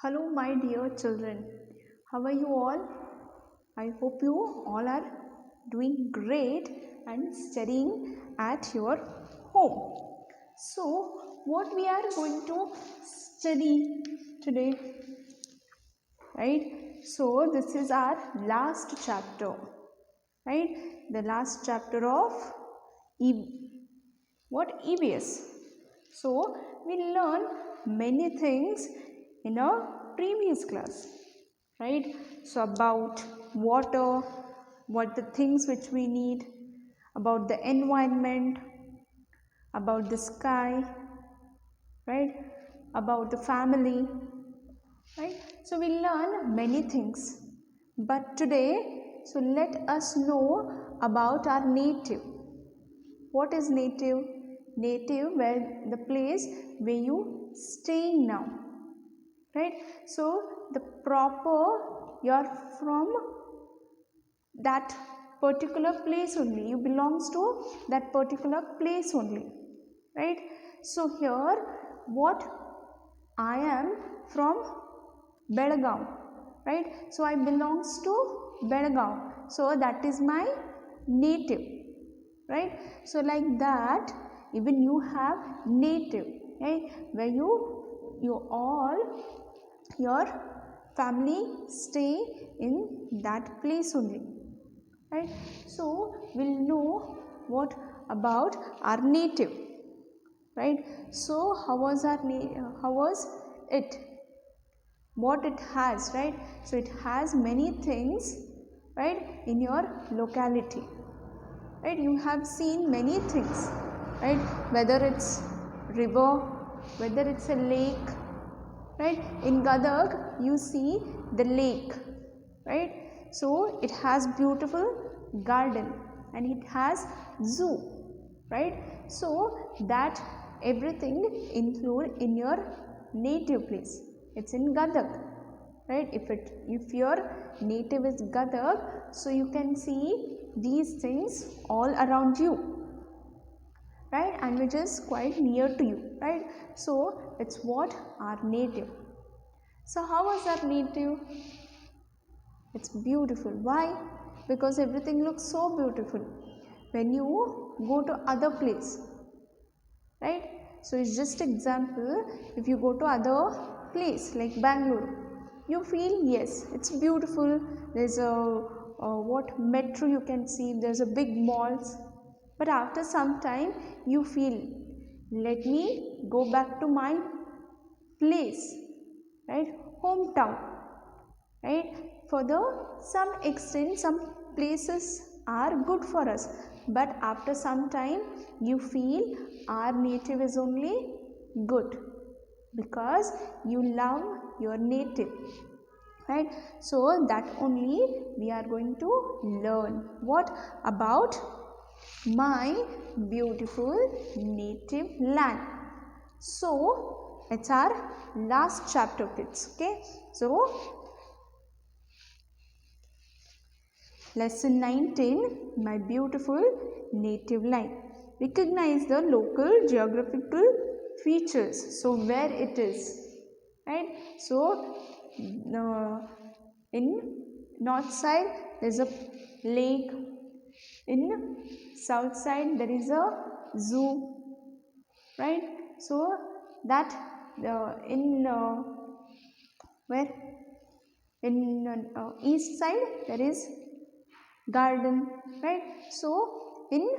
Hello, my dear children. How are you all? I hope you all are doing great and studying at your home. So, what we are going to study today, right? So, this is our last chapter, right? The last chapter of EBS. So, we learn many things in a previous class, right? So, about water, what the things which we need, about the environment, about the sky, right? About the family, right? So, we learn many things. But today, so let us know about our native. What is native? Native, where the place where you staying now, right? So the proper, you're from that particular place only, you belongs to that particular place only, right? So here what I am from Belgaum, right? So I belongs to Belgaum, so that is my native, right? So like that, even you have native, right? Where you all, your family stay in that place only, right? So we'll know what about our native, right? So how was it, what it has, right? So it has many things, right, in your locality, right? You have seen many things, right? Whether it's river, whether it's a lake, right? In Gadag you see the lake, right? So it has beautiful garden and it has zoo, right? So that everything include in your native place. It's in Gadag, right? If your native is Gadag, so you can see these things all around you, right? And which is quite near to you, right? So it's what our native. So how was our native? It's beautiful. Why? Because everything looks so beautiful when you go to other place, right? So it's just example, if you go to other place like Bangalore, you feel yes, it's beautiful. There's a what metro you can see, there's a big malls, but after some time you feel, let me go back to my place, right? Hometown, right? For the some extent, some places are good for us, but after some time you feel our native is only good because you love your native, right? So that only we are going to learn what about my beautiful native land. So it's our last chapter, kids. Okay, so lesson 19, my beautiful native land. Recognize the local geographical features. So where it is, right? So in north side there is a lake, in south side there is a zoo, right? So that in where in east side there is garden, right? So in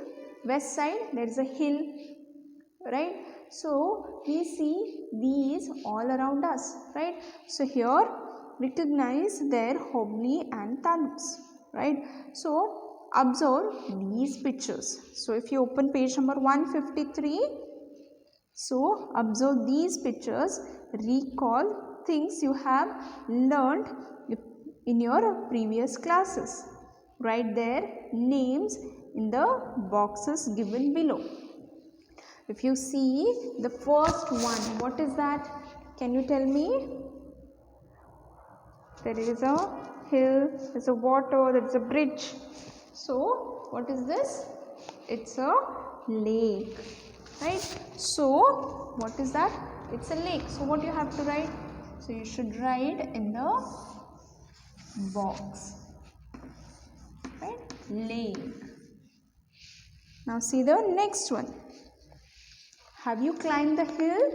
west side there is a hill, right? So we see these all around us, right? So here recognize their homely and taluks, right? So observe these pictures. So if you open page number 153, so observe these pictures, recall things you have learned in your previous classes. Write their names in the boxes given below. If you see the first one, what is that? Can you tell me? There is a hill, there is a water, there is a bridge. So what is this? It's a lake, right? So what is that? It's a lake. So what you have to write? So you should write in the box, right? Lake. Now see the next one. Have you climbed the hill?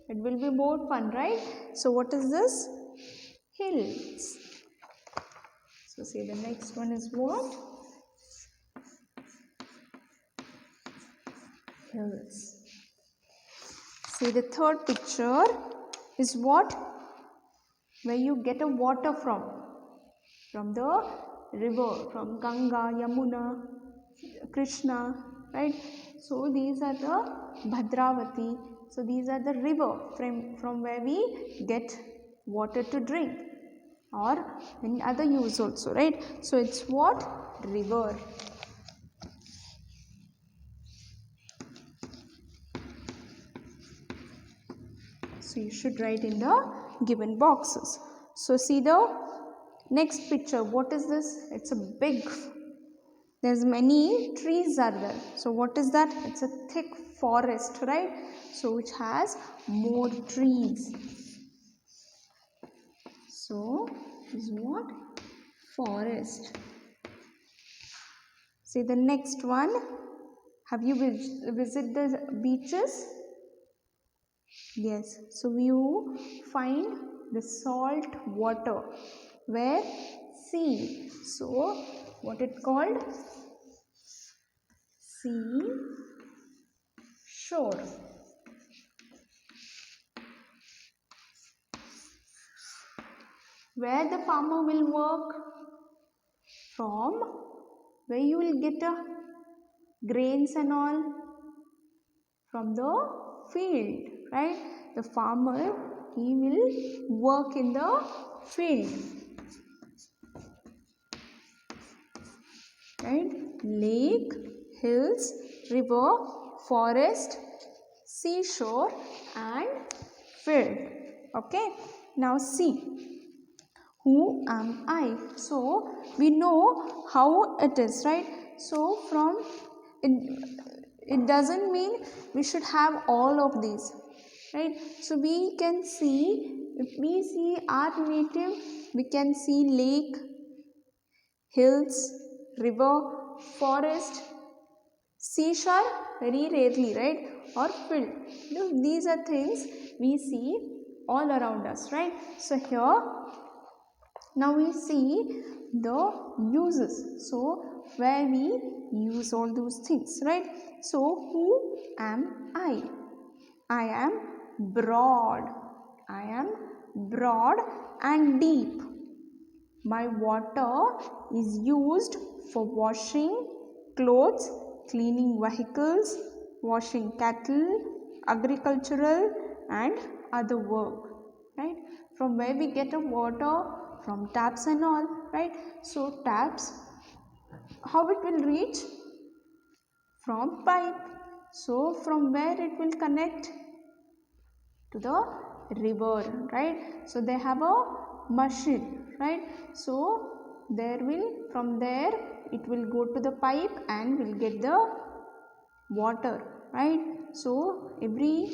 It will be more fun, right? So what is this? Hills. So see the next one is what? Hills. See the third picture is what? Where you get a water from the river, from Ganga, Yamuna, Krishna, right? So these are the Bhadravati. So these are the river from where we get water to drink, or in other use also, right? So it's what? River. So you should write in the given boxes. So see the next picture. What is this? It's a big, there's many trees are there. So what is that? It's a thick forest, right? So which has more trees. So is what? Forest. See the next one. Have you visited the beaches? Yes. So you find the salt water. Where? Sea. So what it called? Sea shore. Where the farmer will work? From where you will get grains and all? From the field, right? The farmer, he will work in the field, right? Lake, hills, river, forest, seashore and field. Okay, now see, who am I? So we know how it is, right? So from it doesn't mean we should have all of these, right? So we can see, if we see our native, we can see lake, hills, river, forest, seashore very rarely, right? Or field. These are things we see all around us, right? So here now we see the uses. So where we use all those things, right? So who am I? I am broad. I am broad and deep. My water is used for washing clothes, cleaning vehicles, washing cattle, agricultural and other work, right? From where we get a water? From taps and all, right? So taps, how it will reach? From pipe. So from where it will connect? To the river, right? So they have a machine, right? So there will, from there it will go to the pipe and will get the water, right? So every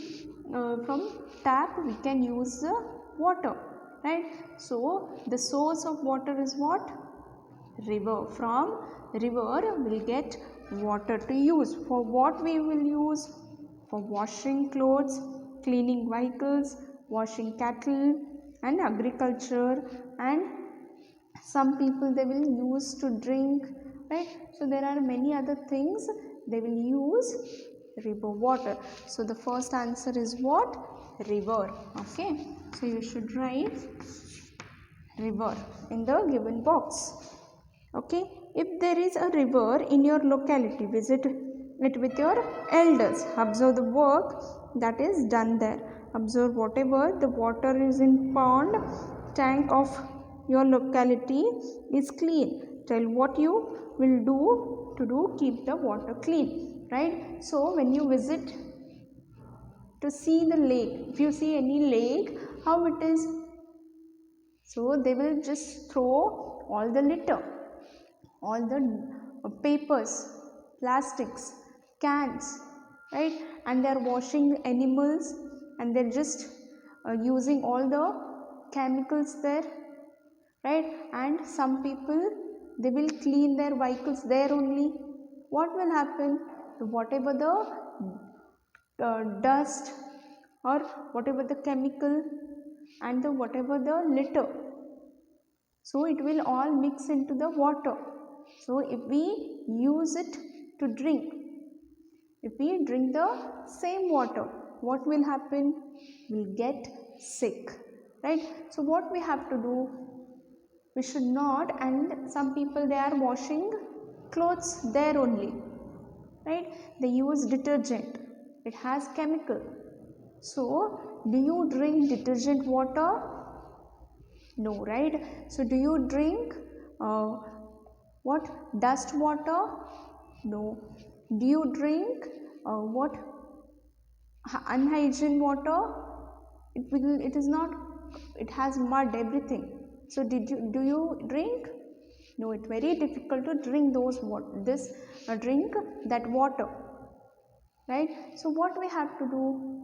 from tap we can use the water, right? So the source of water is what? River. From river we'll get water to use. For what we will use? For washing clothes, cleaning vehicles, washing cattle and agriculture, and some people they will use to drink, right? So there are many other things they will use river water. So the first answer is what? River. Okay, so you should write river in the given box. Okay, if there is a river in your locality, visit it with your elders. Observe the work that is done there. Observe whatever the water is in pond, tank of your locality is clean. Tell what you will do to keep the water clean, right? So when you visit to see the lake, if you see any lake, how it is? So they will just throw all the litter, all the papers, plastics, cans, right? And they are washing animals and they're just using all the chemicals there, right? And some people, they will clean their vehicles there only. What will happen? Whatever the dust or whatever the chemical and the whatever the litter, so it will all mix into the water. So if we use it to drink, if we drink the same water, what will happen? We'll get sick, right? So what we have to do? We should not. And some people, they are washing clothes there only, right? They use detergent, it has chemical. So do you drink detergent water? No, right? So do you drink what, dust water? No. Do you drink what, unhygiene water? It is not, it has mud, everything. So do you drink? No, it's very difficult to drink those drink that water, right? So what we have to do,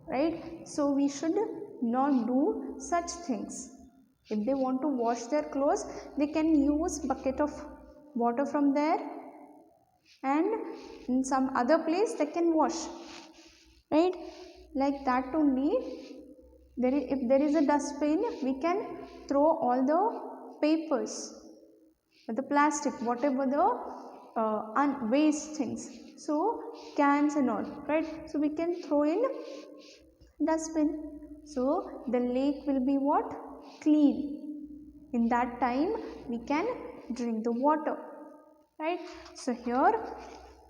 right? So we should not do such things. If they want to wash their clothes, they can use bucket of water from there, and in some other place they can wash, right? Like that only. If there is a dustbin, we can throw all the papers, the plastic, whatever the waste things, so cans and all, right? So we can throw in dustbin, so the lake will be what, clean. In that time we can drink the water, right? So here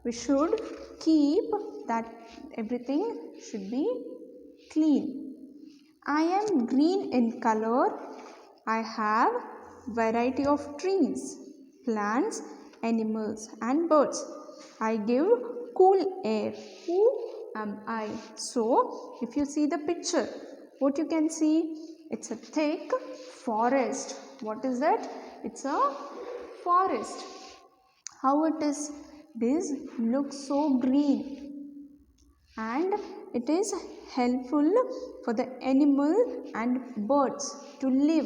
we should keep that everything should be clean. I am green in color. I have variety of trees, plants, animals and birds. I give cool air. Who am I? So if you see the picture, what you can see? It's a thick forest. What is that? It's a forest. How it is? This looks so green, and it is helpful for the animal and birds to live,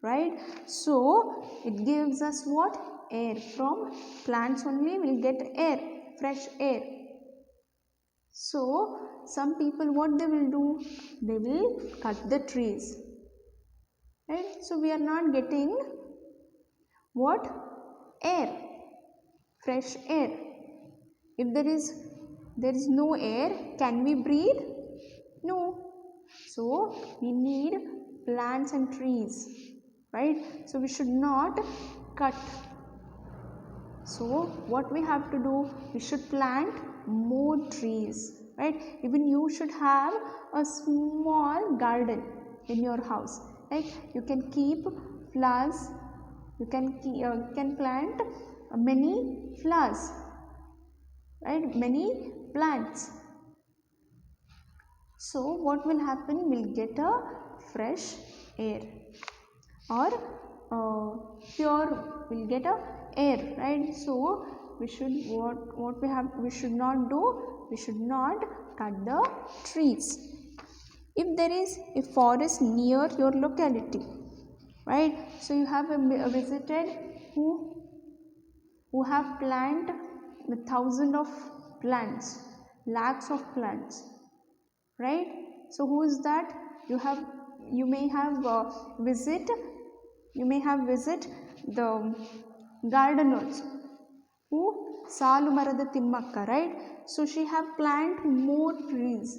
right? So it gives us what? Air. From plants only we'll get air, fresh air. So some people, what they will do? They will cut the trees, right? So we are not getting what? Air, fresh air. If there is no air, can we breathe? No. So we need plants and trees, right? So we should not cut. So what we have to do? We should plant more trees, right? Even you should have a small garden in your house, right? You can keep flowers, you can plant many flowers, right? Many plants. So what will happen? We'll get a fresh air, or pure, we'll get a air, right? So we should, we should not do? We should not cut the trees. If there is a forest near your locality, right? So you have visited who have planted thousands of plants, lakhs of plants, right? So who is that? You may have visit the garden also, who, Salu Marada Timmakka, right? So she have planted more trees.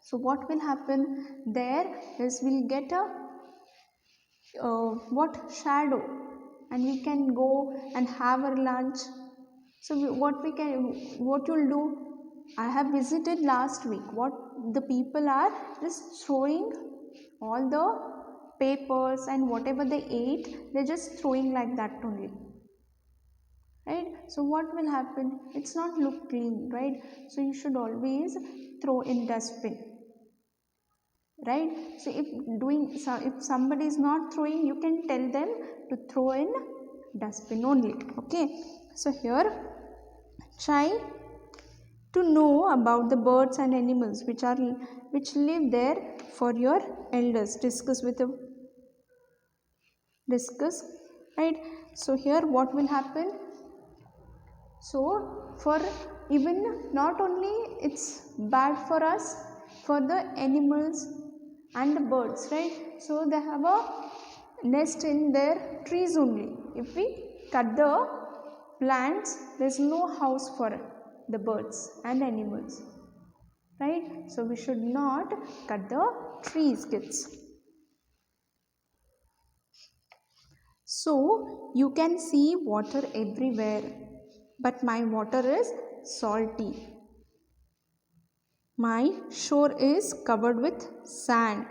So what will happen there is we'll get a what, shadow, and we can go and have our lunch. So what you'll do? I have visited last week. What the people are just throwing all the papers and whatever they ate, they're just throwing like that only, right? So what will happen? It's not look clean, right? So you should always throw in dustbin, right? So if somebody is not throwing, you can tell them to throw in dustbin only, okay? So here, try to know about the birds and animals which live there for your elders. Discuss, right? So here what will happen? So for even not only it's bad for us, for the animals and the birds, right? So they have a nest in their trees only. If we cut the plants, there's no house for the birds and animals, right? So we should not cut the trees, kids. So you can see water everywhere, but my water is salty. My shore is covered with sand.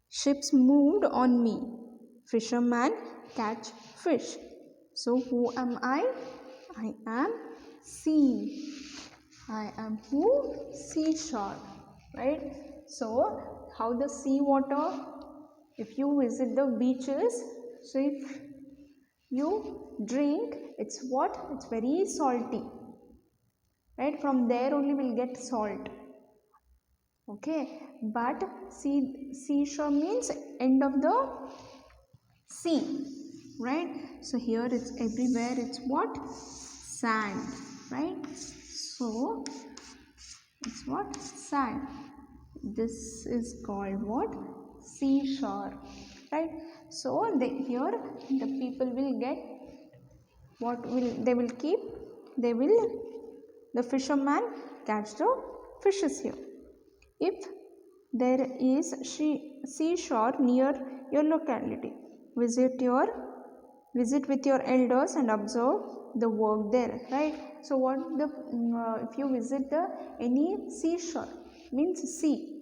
Ships moved on me. Fishermen catch fish. So who am I? I am sea. I am who? Seashore. Right? So how the sea water, if you visit the beaches, so if you drink, it's what? It's very salty. Right? From there only we'll get salt. Okay, but seashore means end of the sea, right? So here it's everywhere, it's what? Sand, right? So it's what? Sand. This is called what? Seashore, right? So here the people will get what will they will keep? The fisherman catch the fishes here. If there is seashore near your locality, visit with your elders and observe the work there, right? So what the if you visit the any seashore means sea,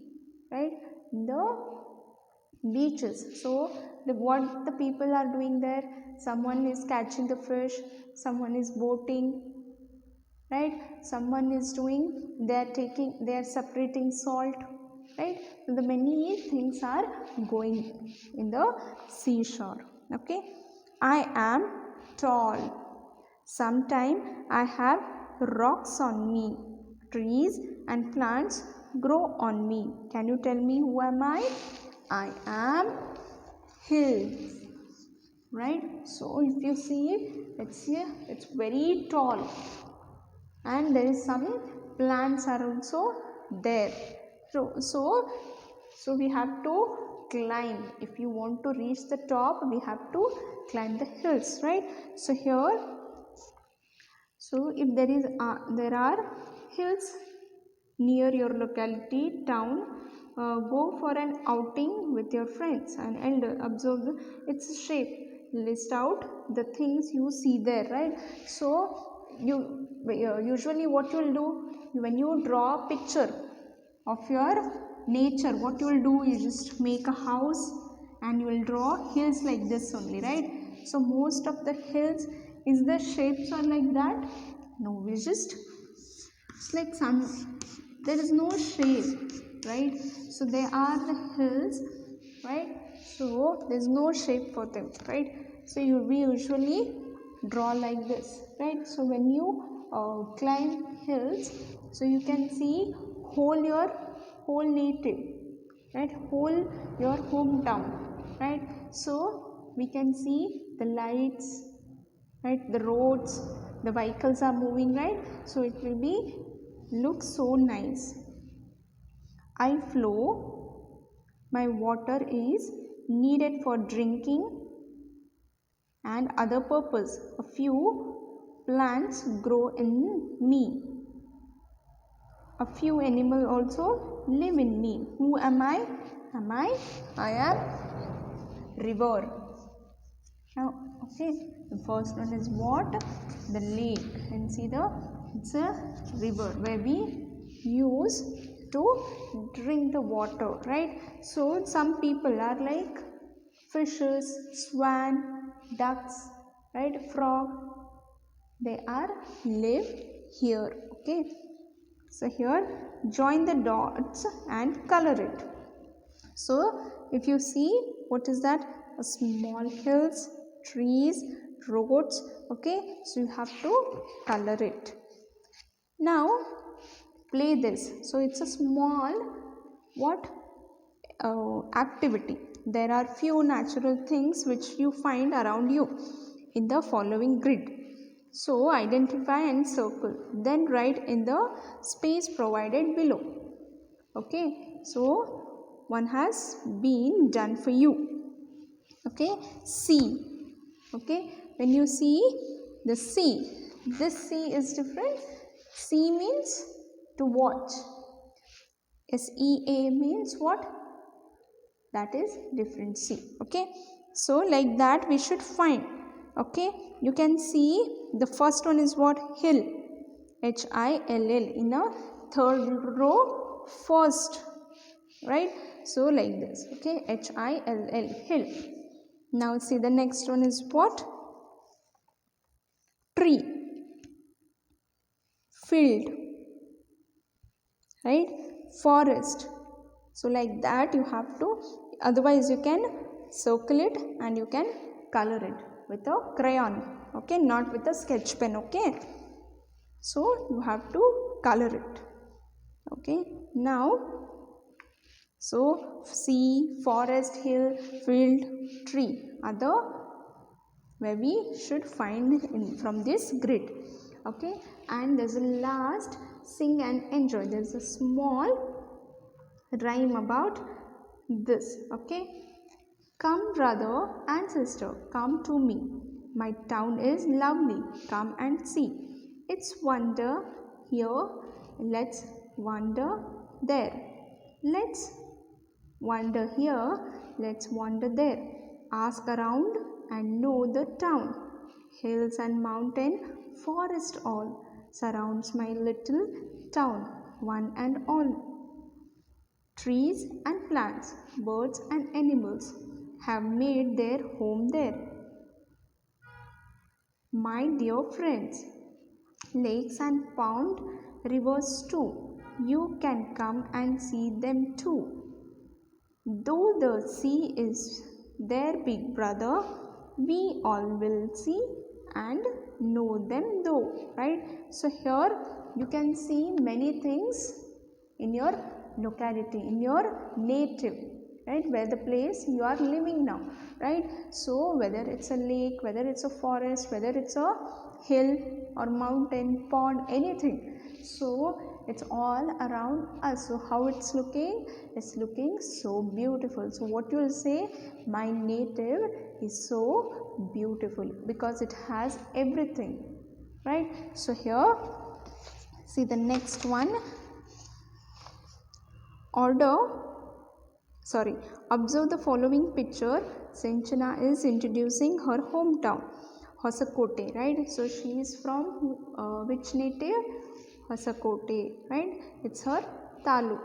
right? The beaches. So what the people are doing there, someone is catching the fish, someone is boating, right? Someone is doing, they are separating salt, right? So the many things are going in the seashore. Okay, I am tall. Sometime I have rocks on me. Trees and plants grow on me. Can you tell me who am I? I am hills, right? So if you see, it's very tall, and there is some plants are also there. So we have to climb. If you want to reach the top, we have to climb the hills, right? So here, so if there are hills near your locality, town, go for an outing with your friends and elder. Observe its shape. List out the things you see there, right? So you usually what you will do when you draw a picture of your nature, what you will do is just make a house and you will draw hills like this only, right? So most of the hills, is the shapes are like that? No, we just, it's like some, there is no shape, right? So they are the hills, right? So there's no shape for them, right? So we usually draw like this, right? So when you climb hills, so you can see your whole native, right? Whole your hometown, right? So we can see the lights, right? The roads, the vehicles are moving, right? So it will be look so nice. I flow. My water is needed for drinking and other purpose. A few plants grow in me. A few animals also live in me. Who am I? I am river. Now, okay, the first one is what? The lake. And see it's a river where we use to drink the water, right? So some people are like fishes, swan, ducks, right? Frog. They are live here. Okay. So here join the dots and color it. So if you see, what is that? A small hills, trees, roads. Okay, so you have to color it. Now play this. So it's a small what activity. There are few natural things which you find around you in the following grid. So identify and circle, then write in the space provided below. Okay, so one has been done for you. Okay, see. Okay, when you see the sea, this sea is different. See means to watch. SEA means what? That is different sea. Okay, so like that we should find. Okay, you can see the first one is what? Hill. HILL in a third row first, right? So like this. Okay, HILL, hill. Now see the next one is what? Tree. Field, right? Forest. So like that you have to, otherwise you can circle it and you can color it with a crayon. Okay, not with a sketch pen. Okay, so you have to color it. Okay, now so sea, forest, hill, field, tree are the where we should find in from this grid. Okay, and there's a last sing and enjoy. There's a small rhyme about this. Okay, come brother and sister, come to me, my town is lovely, come and see, it's wonder here, let's wander there, let's wander here, let's wander there, ask around and know the town, hills and mountain, forest all surrounds my little town, one and all. Trees and plants, birds and animals have made their home there. My dear friends, lakes and pond, rivers too, you can come and see them too. Though the sea is their big brother, we all will see and know them though, right? So here you can see many things in your locality, in your native, right, where the place you are living now, right? So whether it's a lake, whether it's a forest, whether it's a hill or mountain, pond, anything, so it's all around us. So how it's looking? It's looking so beautiful. So what you will say? My native is so beautiful because it has everything, right? So here see the next one. Observe the following picture. Senchana is introducing her hometown, Hosakote, right? So she is from which native? Hosakote, right? It's her taluk,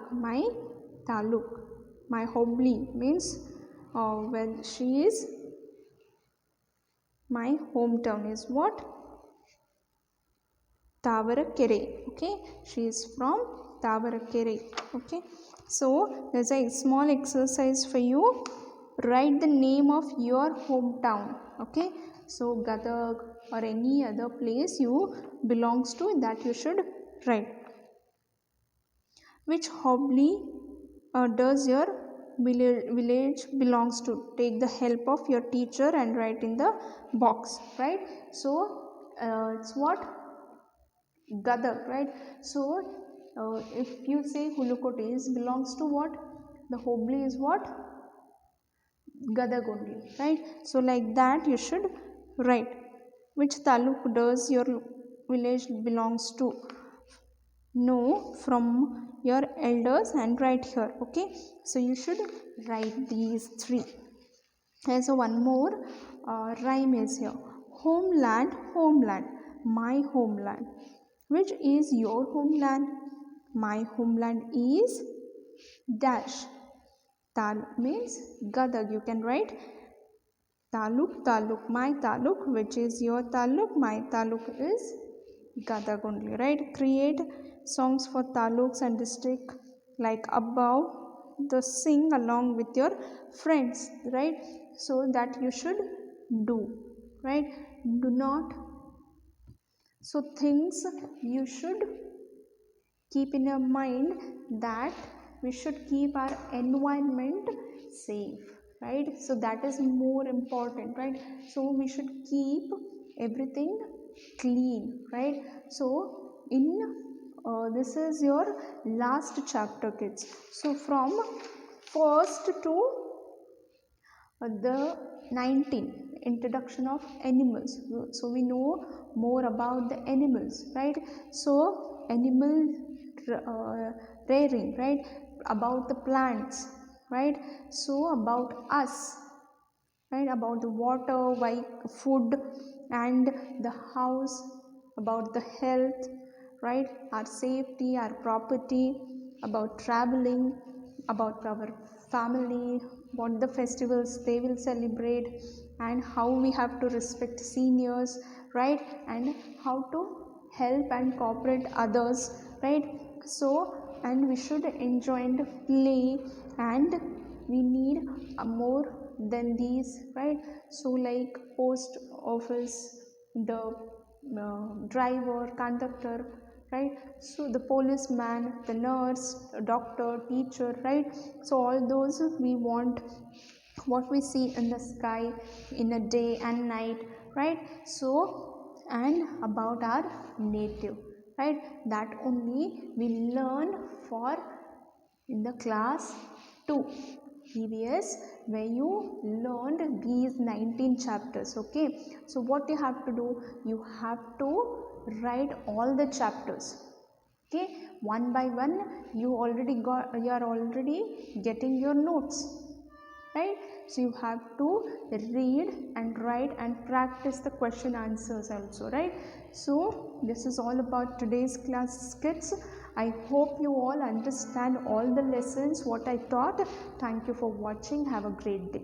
my hobli means when she is, my hometown is what? Tavarakere. Okay, she is from Tavarakere. Okay, so there's a small exercise for you. Write the name of your hometown. Okay, so Gadag or any other place you belongs to, that you should write. Which hobby does your village belongs to? Take the help of your teacher and write in the box, right? So it's what? Gadak, right? So if you say Hulukote is belongs to what? The Hobli is what? Gadag only, right? So like that you should write. Which taluk does your village belongs to? Know from your elders and write here. Okay, so you should write these three. And so one more rhyme is here. Homeland, homeland, my homeland. Which is your homeland? My homeland is dash. Tal means Gadag. You can write Taluk, Taluk, my Taluk. Which is your Taluk? My Taluk is Gadag only, right? Create songs for taluks and district like above the sing along with your friends, right? So that you should do, right? Do not, so things you should keep in your mind that we should keep our environment safe, right? So that is more important, right? So we should keep everything clean, right? So in this is your last chapter, kids. So from first to the 19 introduction of animals. So we know more about the animals, right? So animal rearing, right? About the plants, right? So about us, right? About the water, like food, and the house, about the health, right? Our safety, our property, about traveling, about our family, what the festivals they will celebrate, and how we have to respect seniors, right? And how to help and cooperate others, right? So and we should enjoy and play, and we need more than these, right? So like post office, the driver, conductor, right? So the policeman, the nurse, doctor, teacher, right? So all those we want what we see in the sky in a day and night, right? So and about our native, right? That only we learn for in the class 2 EVS, where you learned these 19 chapters. Okay, so what you have to do, you have to write all the chapters. Okay, one by one, you are already getting your notes, right? So you have to read and write and practice the question answers also, right? So this is all about today's class, kids. I hope you all understand all the lessons what I taught. Thank you for watching. Have a great day.